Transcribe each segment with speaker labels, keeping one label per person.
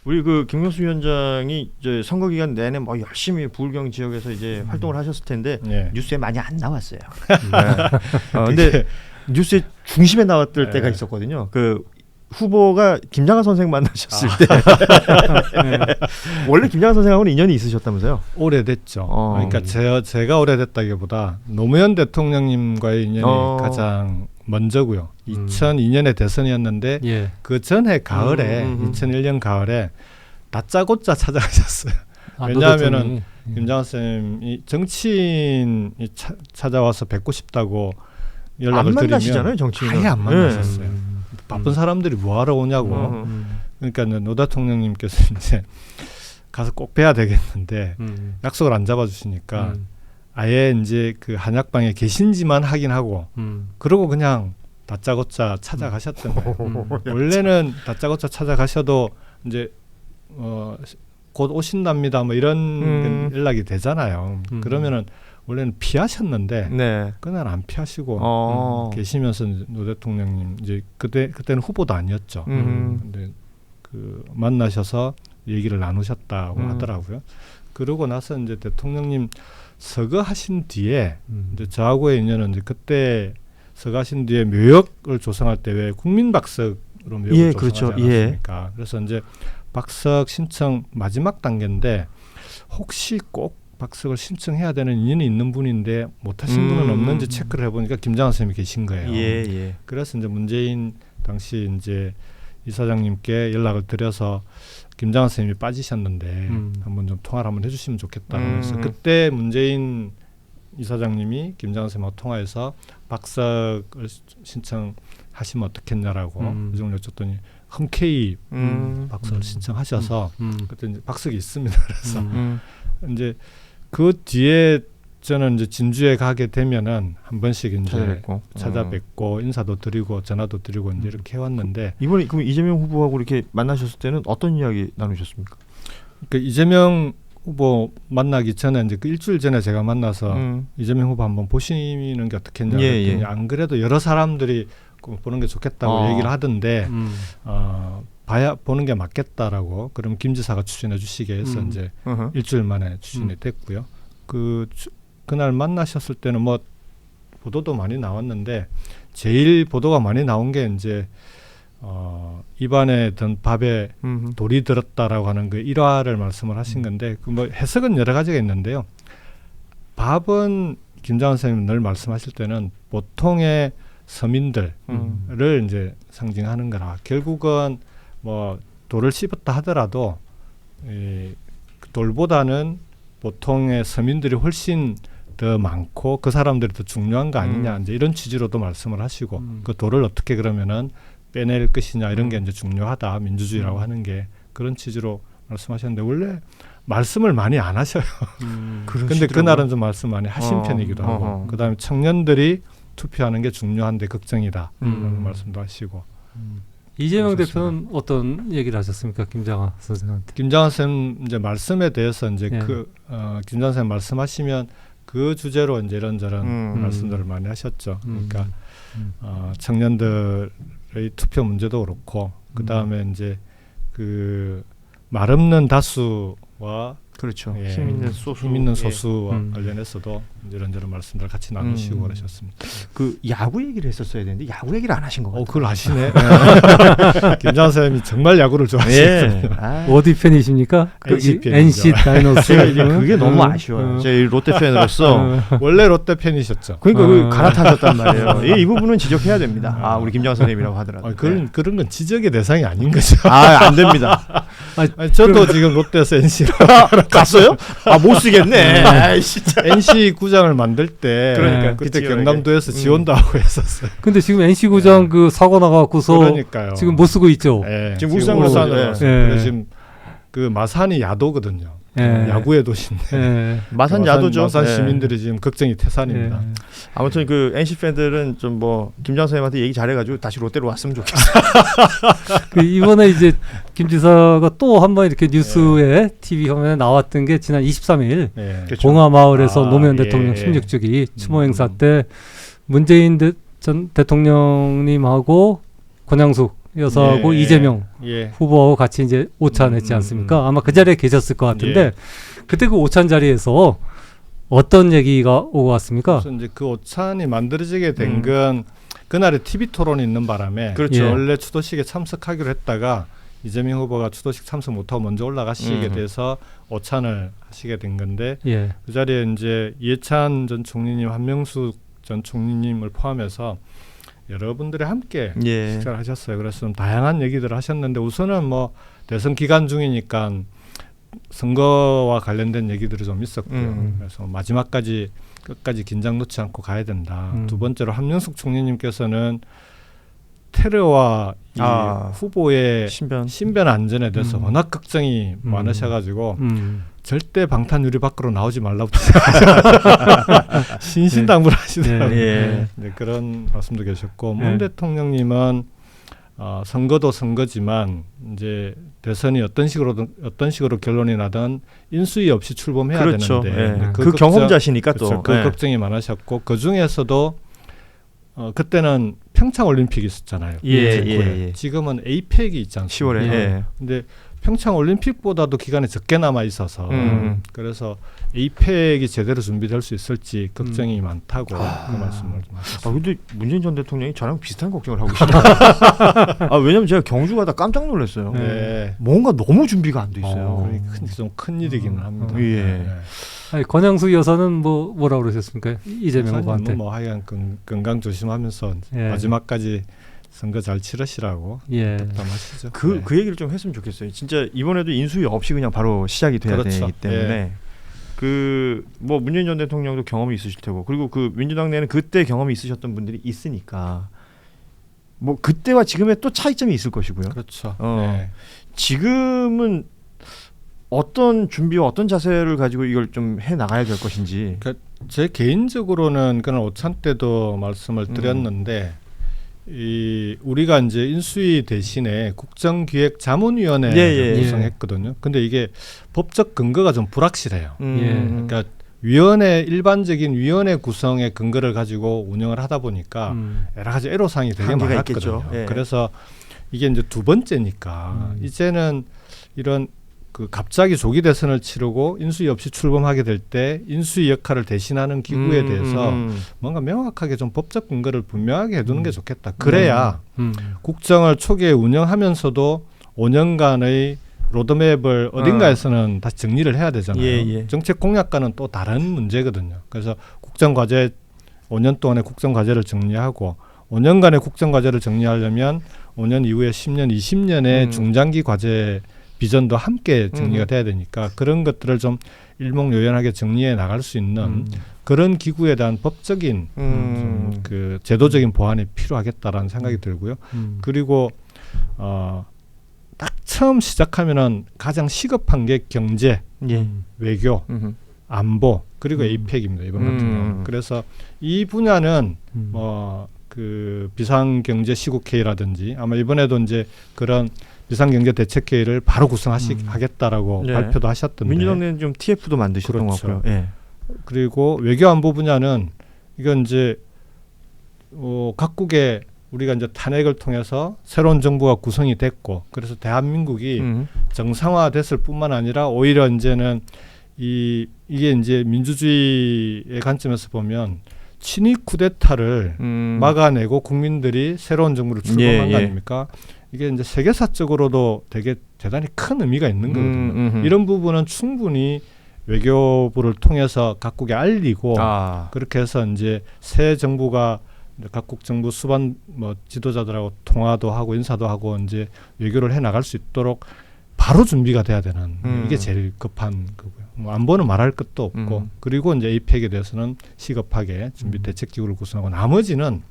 Speaker 1: 우리 그 김경수 위원장이 이제 선거 기간 내내 뭐 열심히 부울경 지역에서 이제 활동을 하셨을 텐데
Speaker 2: 예.
Speaker 1: 뉴스에 많이 안 나왔어요. 근데 뉴스의 중심에 나왔을 때가 있었거든요. 그 후보가 김장하 선생 만나셨을 때 원래 김장하 선생하고는 인연이 있으셨다면서요?
Speaker 2: 오래됐죠. 그러니까 제가 오래됐다기보다 노무현 대통령님과의 인연이 가장 먼저고요. 2002년에 대선이었는데
Speaker 3: 예.
Speaker 2: 그 전해 가을에 2001년 가을에 다짜고짜 찾아가셨어요. 왜냐하면은 김장하 쌤이 정치인이 찾아와서 뵙고 싶다고 연락을
Speaker 1: 안
Speaker 2: 드리면
Speaker 1: 만나시잖아요, 정치인은.
Speaker 2: 아예 안 만나셨어요. 바쁜 사람들이 뭐하러 오냐고. 그러니까 노 대통령님께서 이제 가서 꼭 뵈야 되겠는데 약속을 안 잡아주시니까 아예 이제 그 한약방에 계신지만 확인하고 그러고 그냥 다짜고짜 찾아가셨던 거예요. 원래는 다짜고짜 찾아가셔도 이제 곧 오신답니다 뭐 이런 연락이 되잖아요. 그러면은 원래는 피하셨는데
Speaker 1: 네.
Speaker 2: 그날 안 피하시고 계시면서 노 대통령님 이제 그때는 후보도 아니었죠. 근데 그 만나셔서 얘기를 나누셨다고 하더라고요. 그러고 나서 이제 대통령님 서거하신 뒤에 이제 저하고의 인연은 이제 그때 서거하신 뒤에 묘역을 조성할 때 왜 국민박석으로 묘역을
Speaker 1: 예,
Speaker 2: 조성하지
Speaker 1: 그렇죠.
Speaker 2: 않았습니까? 그래서 이제 박석 신청 마지막 단계인데 혹시 꼭 박석을 신청해야 되는 인연이 있는 분인데 못하신 분은 없는지 체크를 해보니까 김장하 선생님이 계신 거예요.
Speaker 1: 예.
Speaker 2: 그래서 이제 문재인 당시 이제 이사장님께 연락을 드려서 김장하 선생님이 빠지셨는데 한번 좀 통화를 한번 해주시면 좋겠다 그래서 그때 문재인 이사장님이 김장하 선생님하고 통화해서 박석을 신청하시면 어떻겠냐라고 그 정도 여쭙더니 흔쾌히 박석을 신청하셔서 그때 이제 박석이 있습니다. 그래서 이제 그 뒤에 저는 이제 진주에 가게 되면은 한 번씩 이제 찾아뵙고 인사도 드리고 전화도 드리고 이제 이렇게 해왔는데
Speaker 1: 이번에 그럼 이재명 후보하고 이렇게 만나셨을 때는 어떤 이야기 나누셨습니까?
Speaker 2: 그 이재명 후보 만나기 전에 이제 그 일주일 전에 제가 만나서 이재명 후보 한번 보시는 게 어떻겠냐 그랬더니 안 그래도 여러 사람들이 보는 게 좋겠다고 얘기를 하던데 보는 게 맞겠다라고 그럼 김 지사가 추진해 주시게 해서 이제 일주일 만에 추진이 됐고요. 그날 만나셨을 때는 뭐 보도도 많이 나왔는데 제일 보도가 많이 나온 게 이제 입안에 든 밥에 돌이 들었다라고 하는 그 일화를 말씀을 하신 건데 그 뭐 해석은 여러 가지가 있는데요. 밥은 김장하 선생님 늘 말씀하실 때는 보통의 서민들을 이제 상징하는 거라 결국은 뭐 돌을 씹었다 하더라도 돌보다는 보통의 서민들이 훨씬 더 많고 그 사람들이 더 중요한 거 아니냐 이제 이런 취지로도 말씀을 하시고 그 돌을 어떻게 그러면은 빼낼 것이냐 이런 게 이제 중요하다 민주주의라고 하는 게 그런 취지로 말씀하셨는데 원래 말씀을 많이 안 하셔요. 근데 그날은 좀 말씀 많이 하신 편이기도 하고 그다음에 청년들이 투표하는 게 중요한데 걱정이다 이런 말씀도 하시고.
Speaker 3: 이재명 대표는 어떤 얘기를 하셨습니까, 김장하 선생한테?
Speaker 2: 김장하 선생 이제 말씀에 대해서 이제 김장하 선생 말씀하시면 그 주제로 이제 이런저런 말씀들을 많이 하셨죠. 그러니까 청년들의 투표 문제도 그렇고 그 다음에 이제 그 말 없는 다수와
Speaker 1: 그렇죠.
Speaker 2: 예,
Speaker 1: 힘 있는
Speaker 2: 소수와 관련해서도 이런저런 말씀들 같이 나누시고 그러셨습니다.
Speaker 1: 그 야구 얘기를 했었어야 되는데 야구 얘기를 안 하신 것 같아요.
Speaker 2: 그걸 아시네. 김장하 선생님이 정말 야구를 좋아하시거든요.
Speaker 3: 어디 팬이십니까? NC 다이노스.
Speaker 1: 그게 너무 아쉬워요. 제 롯데 팬으로서
Speaker 2: 원래 롯데 팬이셨죠.
Speaker 1: 그러니까 갈아타셨단 말이에요. 이 부분은 지적해야 됩니다. 우리 김장하 선생님이라고 하더라도.
Speaker 2: 그런 건 지적의 대상이 아닌 거죠.
Speaker 1: 안 됩니다.
Speaker 2: 저도 지금 롯데에서 NC로
Speaker 1: 갔어요? 못 쓰겠네. 진짜.
Speaker 2: NC 구장을 만들 때
Speaker 1: 그러니까
Speaker 2: 그때 경남도에서 지원도 하고 했었어요.
Speaker 3: 근데 지금 NC 구장 그 사고 나가고서
Speaker 2: 그러니까요.
Speaker 3: 지금 못 쓰고 있죠.
Speaker 1: 지금 울산으로
Speaker 2: 그래서 지금 그 마산이 야도거든요. 야구의 도시인데
Speaker 1: 마산 야도죠.
Speaker 2: 마산 시민들이 지금 걱정이 태산입니다.
Speaker 1: 아무튼 그 NC 팬들은 좀 뭐 김장하 선생님한테 얘기 잘해가지고 다시 롯데로 왔으면 좋겠어요.
Speaker 3: 이번에 이제 김 지사가 또 한 번 이렇게 뉴스에 TV 화면에 나왔던 게 지난 23일
Speaker 1: 그렇죠.
Speaker 3: 봉화마을에서 노무현 대통령 16주기 추모 행사 때 문재인 전 대통령님하고 권양숙 여사하고
Speaker 2: 예.
Speaker 3: 이재명
Speaker 2: 예.
Speaker 3: 후보하고 같이 이제 오찬했지 않습니까? 아마 그 자리에 계셨을 것 같은데 그때 그 오찬 자리에서 어떤 얘기가 오고 왔습니까?
Speaker 2: 그래서 이제 그 오찬이 만들어지게 된 건 그날에 TV 토론이 있는 바람에
Speaker 1: 그렇죠.
Speaker 2: 원래 추도식에 참석하기로 했다가 이재명 후보가 추도식 참석 못하고 먼저 올라가시게 돼서 오찬을 하시게 된 건데
Speaker 3: 예.
Speaker 2: 그 자리에 이제 이해찬 전 총리님, 한명숙 전 총리님을 포함해서 여러분들이 함께
Speaker 1: 예.
Speaker 2: 식사를 하셨어요. 그래서 좀 다양한 얘기들을 하셨는데 우선은 뭐 대선 기간 중이니까 선거와 관련된 얘기들이 좀 있었고요. 그래서 마지막까지 끝까지 긴장 놓지 않고 가야 된다. 두 번째로 한명숙 총리님께서는 테러와 이 후보의 신변 안전에 대해서 워낙 걱정이 많으셔가지고 절대 방탄 유리 밖으로 나오지 말라고 신신당부를 하시더라고요.
Speaker 1: 예.
Speaker 2: 네, 그런 말씀도 계셨고 문 대통령님은 선거도 선거지만 이제 대선이 어떤 식으로 결론이 나든 인수위 없이 출범해야
Speaker 1: 그렇죠.
Speaker 2: 되는데
Speaker 1: 예. 그 경험자시니까
Speaker 2: 그렇죠.
Speaker 1: 또
Speaker 2: 그 걱정이 많으셨고 그 중에서도 그때는 평창 올림픽이 있었잖아요.
Speaker 1: 예.
Speaker 2: 지금은 에이펙이 있지 않습니까?
Speaker 1: 10월에. 예.
Speaker 2: 근데 평창 올림픽보다도 기간이 적게 남아 있어서 그래서 에이펙이 제대로 준비될 수 있을지 걱정이 많다고 그 말씀을 좀 하셨습니다.
Speaker 1: 근데 문재인 전 대통령이 저랑 비슷한 걱정을 하고 계시네요. 왜냐면 제가 경주 가다 깜짝 놀랐어요.
Speaker 2: 네.
Speaker 1: 뭔가 너무 준비가 안 돼 있어요.
Speaker 2: 좀 큰 일이기는 합니다.
Speaker 1: 예.
Speaker 2: 네.
Speaker 3: 아니, 권양수 여사는 뭐라고 그러셨습니까? 이재명 후보한테.
Speaker 2: 뭐 하여간 건강 조심하면서
Speaker 3: 예.
Speaker 2: 마지막까지 선거 잘 치르시라고 덕담하시죠.
Speaker 1: 그 얘기를 좀 했으면 좋겠어요. 진짜 이번에도 인수위 없이 그냥 바로 시작이 돼야 되기 때문에 뭐 문재인 전 대통령도 경험이 있으실 테고 그리고 그 민주당 내에는 그때 경험이 있으셨던 분들이 있으니까 뭐 그때와 지금의 또 차이점이 있을 것이고요.
Speaker 2: 그렇죠.
Speaker 1: 지금은 어떤 준비와 어떤 자세를 가지고 이걸 좀 해 나가야 될 것인지.
Speaker 2: 그러니까 제 개인적으로는 그날 오찬 때도 말씀을 드렸는데 우리가 이제 인수위 대신에 국정기획자문위원회를 구성했거든요. 근데 이게 법적 근거가 좀 불확실해요. 그러니까 일반적인 위원회 구성의 근거를 가지고 운영을 하다 보니까 여러 가지 애로사항이 되게 많았거든요. 그래서 이게 이제 두 번째니까 이제는 이런 그 갑자기 조기 대선을 치르고 인수위 없이 출범하게 될 때 인수위 역할을 대신하는 기구에 대해서 뭔가 명확하게 좀 법적 근거를 분명하게 해두는 게 좋겠다. 그래야 국정을 초기에 운영하면서도 5년간의 로드맵을 어딘가에서는 다시 정리를 해야 되잖아요. 정책 공약과는 또 다른 문제거든요. 그래서 국정과제 5년 동안의 국정과제를 정리하고 5년간의 국정과제를 정리하려면 5년 이후에 10년, 20년의 중장기 과제 비전도 함께 정리가 돼야 되니까 그런 것들을 좀 일목요연하게 정리해 나갈 수 있는 그런 기구에 대한 법적인 그 제도적인 보완이 필요하겠다라는 생각이 들고요. 그리고 딱 처음 시작하면은 가장 시급한 게 경제, 외교, 안보 그리고 에이펙입니다. 이번 같은 경우. 그래서 이 분야는 그 비상경제시국회의라든지 아마 이번에도 이제 그런 비상경제대책회의를 바로 구성하겠다라고 발표도 하셨던데
Speaker 1: 민주당 내는 좀 TF도 만드셨던 것 같고요.
Speaker 2: 그리고 외교안보 분야는 이건 이제 각국의 우리가 이제 탄핵을 통해서 새로운 정부가 구성이 됐고 그래서 대한민국이 정상화됐을 뿐만 아니라 오히려 이제는 이게 이제 민주주의의 관점에서 보면 친위 쿠데타를 막아내고 국민들이 새로운 정부를 출범한 거 아닙니까? 이게 이제 세계사적으로도 되게 대단히 큰 의미가 있는 거거든요. 이런 부분은 충분히 외교부를 통해서 각국에 알리고 그렇게 해서 이제 새 정부가 각국 정부 수반 지도자들하고 통화도 하고 인사도 하고 이제 외교를 해 나갈 수 있도록 바로 준비가 돼야 되는 이게 제일 급한 거고요. 안보는 말할 것도 없고 그리고 이제 에이펙에 대해서는 시급하게 준비 대책 기구를 구성하고 나머지는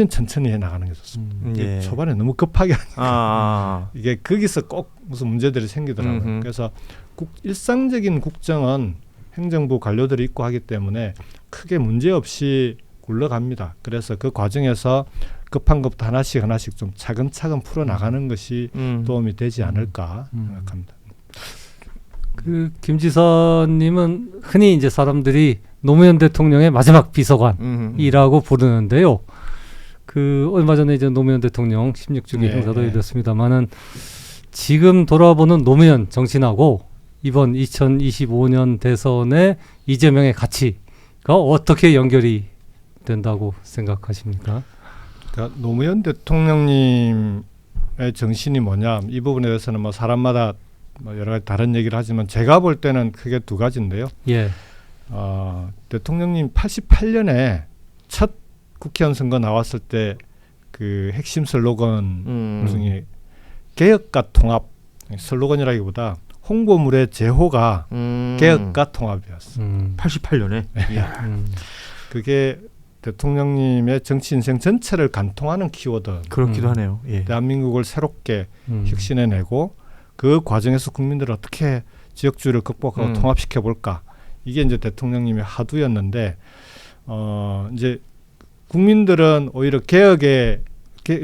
Speaker 2: 천천히 해 나가는 게 좋습니다. 초반에 너무 급하게 하니까 이게 거기서 꼭 무슨 문제들이 생기더라고요. 그래서 일상적인 국정은 행정부 관료들이 있고 하기 때문에 크게 문제 없이 굴러갑니다. 그래서 그 과정에서 급한 것부터 하나씩 좀 차근차근 풀어나가는 것이 도움이 되지 않을까 생각합니다.
Speaker 3: 그 김지선님은 흔히 이제 사람들이 노무현 대통령의 마지막 비서관이라고 부르는데요. 그 얼마 전에 이제 노무현 대통령 16주기
Speaker 2: 네,
Speaker 3: 행사도
Speaker 2: 네.
Speaker 3: 열렸습니다만은 지금 돌아보는 노무현 정신하고 이번 2025년 대선의 이재명의 가치가 어떻게 연결이 된다고 생각하십니까?
Speaker 2: 그러니까 노무현 대통령님의 정신이 뭐냐, 이 부분에 대해서는 뭐 사람마다 뭐 여러 가지 다른 얘기를 하지만 제가 볼 때는 크게 두 가지인데요.
Speaker 3: 예.
Speaker 2: 대통령님 88년에 첫 국회의원 선거 나왔을 때 그 핵심 슬로건 중에 개혁과 통합, 슬로건이라기보다 홍보물의 제호가 개혁과 통합이었어.
Speaker 1: 88년에.
Speaker 2: 그게 대통령님의 정치 인생 전체를 간통하는 키워드.
Speaker 1: 그렇기도 하네요. 예.
Speaker 2: 대한민국을 새롭게 혁신해내고 그 과정에서 국민들을 어떻게 지역주의를 극복하고 통합시켜 볼까. 이게 이제 대통령님의 하두였는데 이제 국민들은 오히려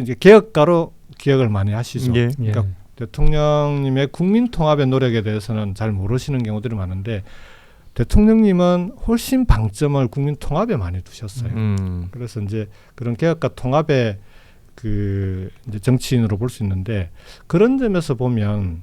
Speaker 2: 이제 개혁가로 기억을 많이 하시죠.
Speaker 1: 예.
Speaker 2: 그러니까 대통령님의 국민 통합의 노력에 대해서는 잘 모르시는 경우들이 많은데 대통령님은 훨씬 방점을 국민 통합에 많이 두셨어요. 그래서 이제 그런 개혁과 통합의 그 이제 정치인으로 볼 수 있는데 그런 점에서 보면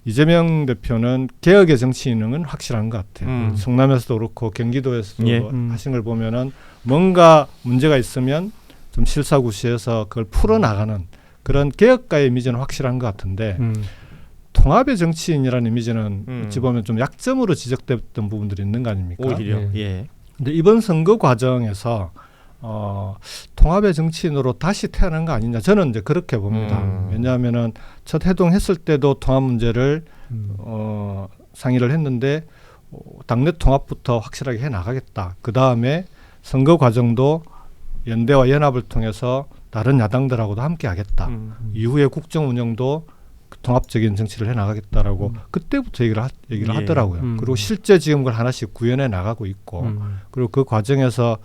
Speaker 2: 이재명 대표는 개혁의 정치인은 확실한 것 같아요. 성남에서도 그렇고 경기도에서도
Speaker 1: 예.
Speaker 2: 하신 걸 보면은 뭔가 문제가 있으면 좀 실사구시해서 그걸 풀어나가는 그런 개혁가의 이미지는 확실한 것 같은데 통합의 정치인이라는 이미지는 어찌 보면 좀 약점으로 지적됐던 부분들이 있는 거 아닙니까?
Speaker 1: 오히려.
Speaker 3: 예.
Speaker 1: 예.
Speaker 2: 근데 이번 선거 과정에서 통합의 정치인으로 다시 태어난 거 아니냐, 저는 이제 그렇게 봅니다. 왜냐하면은 첫 해동했을 때도 통합 문제를 상의를 했는데 당내 통합부터 확실하게 해 나가겠다. 그 다음에 선거 과정도 연대와 연합을 통해서 다른 야당들하고도 함께 하겠다. 이후에 국정 운영도 통합적인 정치를 해 나가겠다라고 그때부터 얘기를
Speaker 1: 예.
Speaker 2: 하더라고요. 그리고 실제 지금 그걸 하나씩 구현해 나가고 있고 그리고 그 과정에서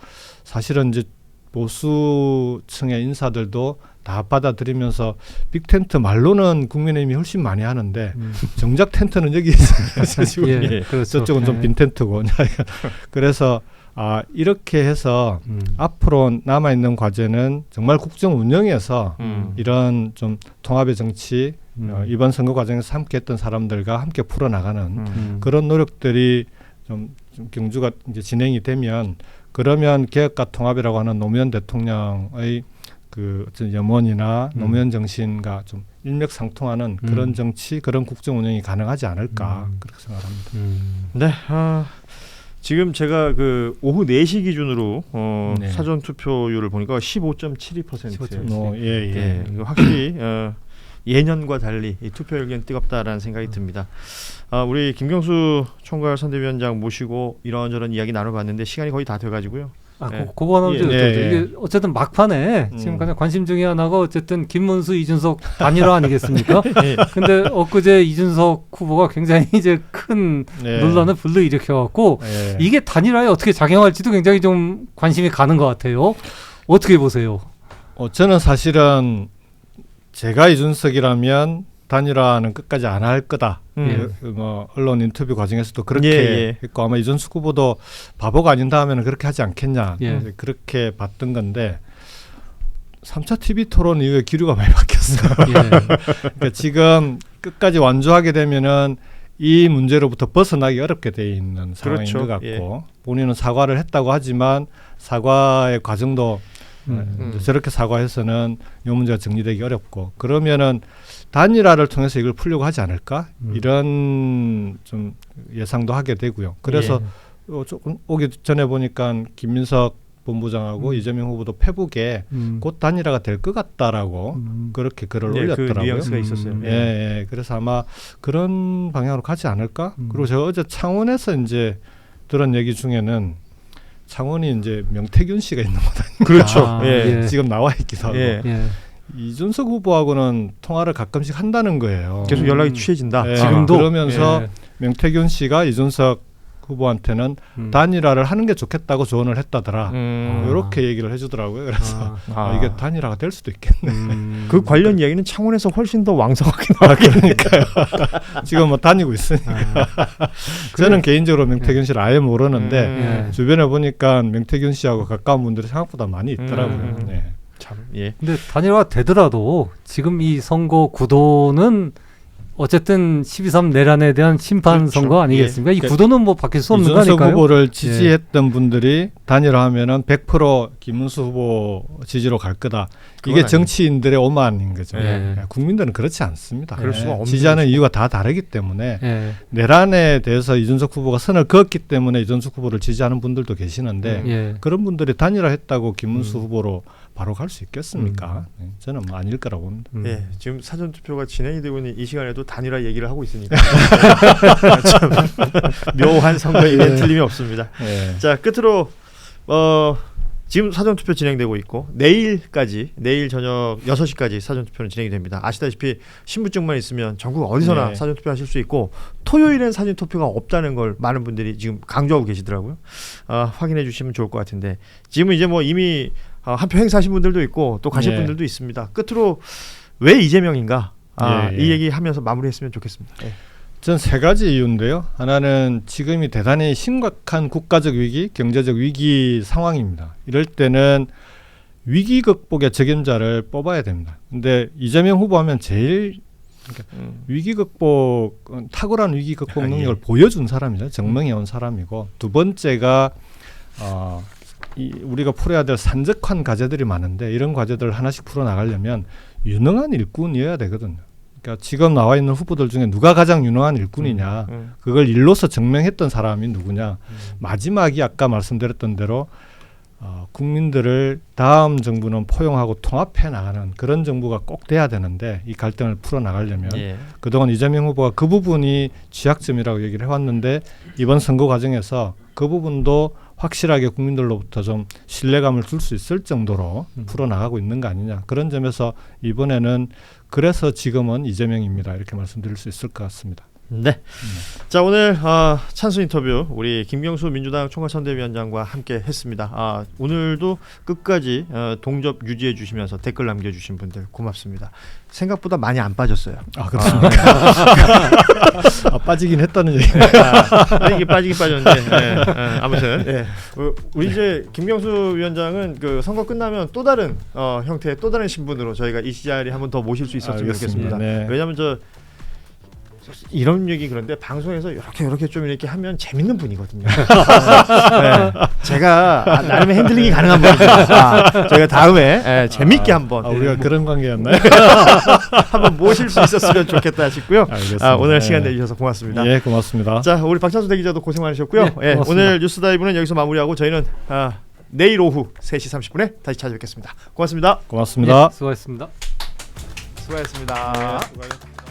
Speaker 2: 사실은 이제 보수층의 인사들도 다 받아들이면서 빅텐트 말로는 국민의힘이 훨씬 많이 하는데 정작 텐트는 여기 있어요.
Speaker 3: 예. 그렇죠.
Speaker 2: 저쪽은 좀 빈 텐트고. 그래서 이렇게 해서 앞으로 남아있는 과제는 정말 국정 운영에서 이런 좀 통합의 정치 이번 선거 과정에서 함께 했던 사람들과 함께 풀어나가는 그런 노력들이 좀 경주가 이제 진행이 되면 그러면 개혁과 통합이라고 하는 노무현 대통령의 그 어떤 염원이나 노무현 정신과 좀 일맥상통하는 그런 정치, 그런 국정 운영이 가능하지 않을까 그렇게 생각합니다.
Speaker 1: 네. 지금 제가 그 오후 4시 기준으로
Speaker 2: 네.
Speaker 1: 사전 투표율을 보니까 15.72%예요.
Speaker 2: 예.
Speaker 1: 이거 확실히 예년과 달리 이 투표율은 뜨겁다라는 생각이 듭니다. 우리 김경수 총괄 선대위원장 모시고 이런저런 이야기 나눠봤는데 시간이 거의 다 돼가지고요.
Speaker 3: 네. 그거 하나 좀 이게 어쨌든 막판에 지금 가장 관심 중에 하나가 어쨌든 김문수 이준석 단일화 아니겠습니까?
Speaker 1: 예.
Speaker 3: 근데 엊그제 이준석 후보가 굉장히 이제 큰 논란을 불러일으켜갖고 이게 단일화에 어떻게 작용할지도 굉장히 좀 관심이 가는 것 같아요. 어떻게 보세요?
Speaker 2: 저는 사실은 제가 이준석이라면 단일화는 끝까지 안 할 거다. 뭐 언론 인터뷰 과정에서도 그렇게 했고 아마 이준석 후보도 바보가 아닌 다음에는 그렇게 하지 않겠냐. 그렇게 봤던 건데 3차 TV 토론 이후에 기류가 많이 바뀌었어요. 그러니까 지금 끝까지 완주하게 되면은 이 문제로부터 벗어나기 어렵게 돼 있는 상황인 것 같고 본인은 사과를 했다고 하지만 사과의 과정도 저렇게 사과해서는 이 문제가 정리되기 어렵고 그러면은 단일화를 통해서 이걸 풀려고 하지 않을까 이런 좀 예상도 하게 되고요. 그래서 조금 오기 전에 보니까 김민석 본부장하고 이재명 후보도 페북에 곧 단일화가 될 것 같다라고 그렇게 글을 올렸더라고요.
Speaker 1: 그 뉘앙스가 있었어요.
Speaker 2: 그래서 아마 그런 방향으로 가지 않을까. 그리고 제가 어제 창원에서 이제 들은 얘기 중에는 창원이 이제 명태균 씨가 있는 거다.
Speaker 1: 그렇죠.
Speaker 2: 지금 나와 있기도 하고. 이준석 후보하고는 통화를 가끔씩 한다는 거예요.
Speaker 1: 계속 연락이 취해진다.
Speaker 3: 지금도
Speaker 2: 그러면서 명태균 씨가 이준석 후보한테는 단일화를 하는 게 좋겠다고 조언을 했다더라. 이렇게 얘기를 해주더라고요. 그래서 이게 단일화가 될 수도 있겠네.
Speaker 1: 그 관련 이야기는 창원에서 훨씬 더 왕성하게 나오니까요.
Speaker 2: 지금 뭐 다니고 있으니까. 저는 개인적으로 명태균 씨를 아예 모르는데 주변에 보니까 명태균 씨하고 가까운 분들이 생각보다 많이 있더라고요.
Speaker 1: 참. 예.
Speaker 3: 근데 단일화 되더라도 지금 이 선거 구도는 어쨌든 12.3 내란에 대한 심판
Speaker 1: 그렇죠.
Speaker 3: 선거 아니겠습니까? 이 구도는 뭐 바뀔 수 없는
Speaker 2: 이준석
Speaker 3: 거니까요.
Speaker 2: 후보를 지지했던 분들이 단일화하면은 100% 김문수 후보 지지로 갈 거다. 이게 정치인들의 오만인 거죠. 국민들은 그렇지 않습니다.
Speaker 1: 그럴 수가 없는
Speaker 2: 지지하는 이유가 다 다르기 때문에 내란에 대해서 이준석 후보가 선을 그었기 때문에 이준석 후보를 지지하는 분들도 계시는데 그런 분들이 단일화했다고 김문수 후보로 바로 갈 수 있겠습니까? 저는 뭐 아닐 거라고 봅니다.
Speaker 1: 예, 지금 사전 투표가 진행이 되고 있는 이 시간에도 단일화 얘기를 하고 있으니까 참 묘한 선거 얘기는 틀림이 없습니다. 자, 끝으로 지금 사전 투표 진행되고 있고 내일 저녁 6시까지 사전 투표는 진행이 됩니다. 아시다시피 신분증만 있으면 전국 어디서나 사전 투표하실 수 있고 토요일엔 사전 투표가 없다는 걸 많은 분들이 지금 강조하고 계시더라고요. 확인해 주시면 좋을 것 같은데 지금은 이제 뭐 이미 한 표 행사하신 분들도 있고 또 가실 분들도 있습니다. 끝으로 왜 이재명인가? 이 얘기하면서 마무리했으면 좋겠습니다.
Speaker 2: 전 세 가지 이유인데요. 하나는 지금이 대단히 심각한 국가적 위기, 경제적 위기 상황입니다. 이럴 때는 위기 극복의 적임자를 뽑아야 됩니다. 근데 이재명 후보 하면 제일 위기 극복, 탁월한 위기 극복 능력을 보여준 사람이죠. 증명해온 사람이고 두 번째가 우리가 풀어야 될 산적한 과제들이 많은데 이런 과제들을 하나씩 풀어나가려면 유능한 일꾼이어야 되거든요. 그러니까 지금 나와 있는 후보들 중에 누가 가장 유능한 일꾼이냐 그걸 일로서 증명했던 사람이 누구냐 마지막이 아까 말씀드렸던 대로 국민들을 다음 정부는 포용하고 통합해 나가는 그런 정부가 꼭 돼야 되는데 이 갈등을 풀어나가려면 그동안 이재명 후보가 그 부분이 취약점이라고 얘기를 해왔는데 이번 선거 과정에서 그 부분도 확실하게 국민들로부터 좀 신뢰감을 줄 수 있을 정도로 풀어나가고 있는 거 아니냐 그런 점에서 이번에는 그래서 지금은 이재명입니다 이렇게 말씀드릴 수 있을 것 같습니다.
Speaker 1: 네. 자 오늘 찬수 인터뷰 우리 김경수 민주당 총괄선대위원장과 함께 했습니다. 오늘도 끝까지 동접 유지해 주시면서 댓글 남겨주신 분들 고맙습니다. 생각보다 많이 안 빠졌어요.
Speaker 2: 그렇습니까? 빠지긴 했다는 얘기.
Speaker 1: 이게 빠지긴 빠졌는데 아무튼 우리 이제 김경수 위원장은 그 선거 끝나면 또 다른 형태의 또 다른 신분으로 저희가 이 자리에 한번 더 모실 수 있었으면 좋겠습니다. 왜냐하면 이런 얘기 그런데 방송에서 이렇게 좀 이렇게 하면 재밌는 분이거든요. 제가 나름의 핸들링이 가능한 분이죠. 저희가 다음에 재밌게 한번
Speaker 2: 우리가 그런 관계였나요?
Speaker 1: 한번 모실 수 있었으면 좋겠다 싶고요. 오늘 시간 내주셔서 고맙습니다.
Speaker 2: 예, 고맙습니다.
Speaker 1: 자, 우리 박찬수 대기자도 고생 많으셨고요. 오늘 뉴스다이브는 여기서 마무리하고 저희는 내일 오후 3시 30분에 다시 찾아뵙겠습니다. 고맙습니다.
Speaker 2: 고맙습니다.
Speaker 3: 수고하셨습니다.
Speaker 1: 수고하셨습니다.